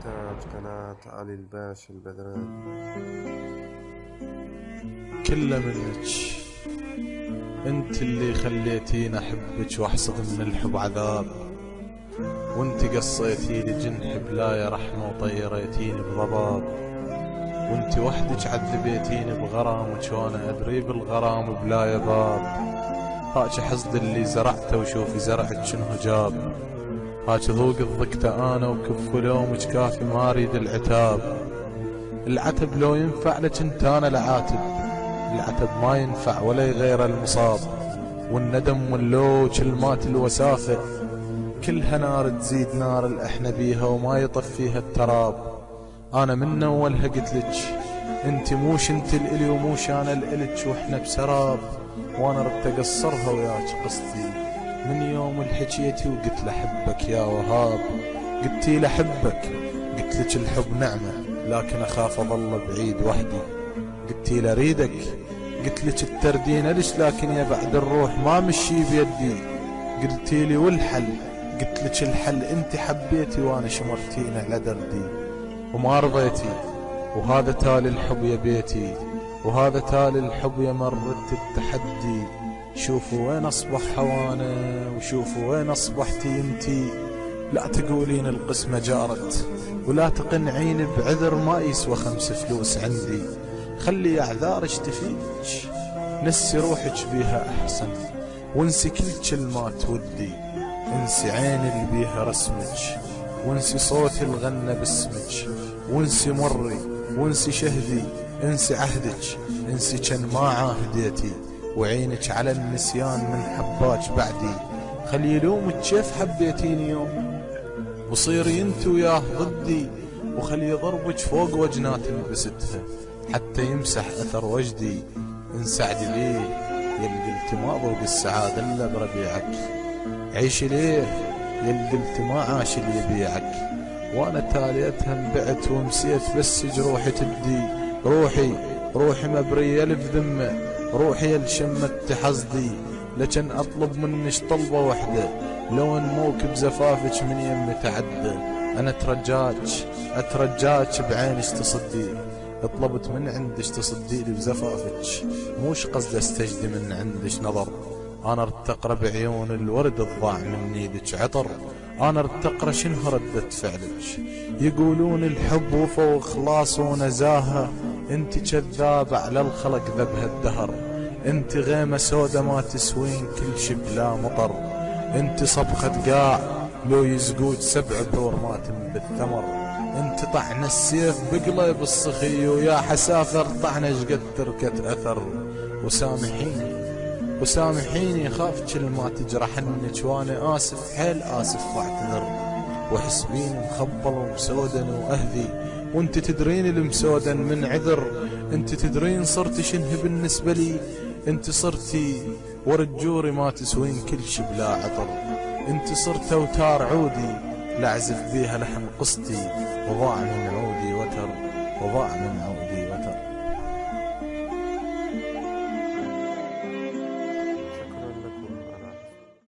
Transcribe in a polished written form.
إنتاج قناة علي الباشا البدران. كله منك انت اللي خليتيني احبك واحصد من الحب عذاب، وانت قصيتي لي جنح بلايا رحمة وطيريتيني بضباب، وانت وحدك عذبيتيني بغرامك وانا ادري بالغرام بلايا باب. هاك حصد اللي زرعته وشوفي زرعك شنو جاب، هاك ذوق الضكته انا وكف لومك كافي ما اريد العتاب. العتب لو ينفع لك انت انا العاتب، العتب ما ينفع ولا يغير المصاب، والندم واللوج المات الوسافة كلها نار تزيد نار الاحنا بيها وما يطفيها التراب. انا من اول قلتلك انت موش انت الالي وموش انا الالك واحنا بسراب، وانا ردت اقصرها وياك قصتي من يوم الحكيتي وقلت لحبك يا وهاب. قلتي لحبك قلتلك الحب نعمة لكن اخاف اظل بعيد وحدي، قلتي لريدك قلتلك التردين ليش لكن يا بعد الروح ما مشي بيدي، قلتي لي والحل قلتلك الحل انت حبيتي وانا شمرتين على دردي وما رضيتي، وهذا تالي الحب يا بيتي وهذا تالي الحب يا مرت التحدي. شوفوا وين اصبح هوانا وشوفوا وين اصبحتي انتي، لا تقولين القسمة جارت ولا تقنعين بعذر ما يسوى 5 فلوس عندي. خلي اعذارك تفيدك نسي روحك بيها احسن، وانسي كل كلمات ودي، انسي عيني اللي بيها رسمك، وانسي صوتي الغنى باسمك، وانسي مري وانسي شهدي، انسي عهدك انسي كان ما عاهديتي، وعينك على النسيان من حباك بعدي. خلي يلومك كيف حبيتيني يوم وصيري انت وياه ضدي، وخلي ضربك فوق وجنات لبستها حتى يمسح اثر وجدي. انسعدي ليه يل قلت ما ضوق السعادة الا بربيعك، عيشي ليه يل قلت ما عاش اللي يبيعك، وانا تاليتها انبعت ومسيت بس جروحي تدي. روحي مبرية الف ذمة، روحي الشمت حصدي، لكن اطلب منش طلبة وحدة لو موكب زفافك من يمي تعدى. انا اترجاك بعينش تصدي، طلبت من عندش تصدي لي بزفافك، موش قصد استجدي من عندش نظر. انا ارتقرا بعيون الورد الضاع من ايدك عطر، انا ارتقرا شنو ردة فعلك. يقولون الحب وفا وخلاص ونزاهة، انت كذاب على الخلق ذبها الدهر، انت غيمة سودة ما تسوين كل شي بلا مطر، انت صبخة قاع لو يزقوج 7 برور ما تنبت ثمر، انت طعن السيف بقلب الصخي ويا حسافر طعنش قد تركت اثر. وسامحيني خاف كل ما تجرحنك وانا اسف حيل اسف واعتذر، وحسبيني مخبل ومسودن واهذي، وانت تدرين المسودن من عذر، انت تدرين صرت شنه بالنسبة لي، انت صرتي ورد جوري ما تسوين كل شي بلا عطر، انت صرت اوتار عودي لاعزف بيها لحن قصتي، وضاع من عودي وتر.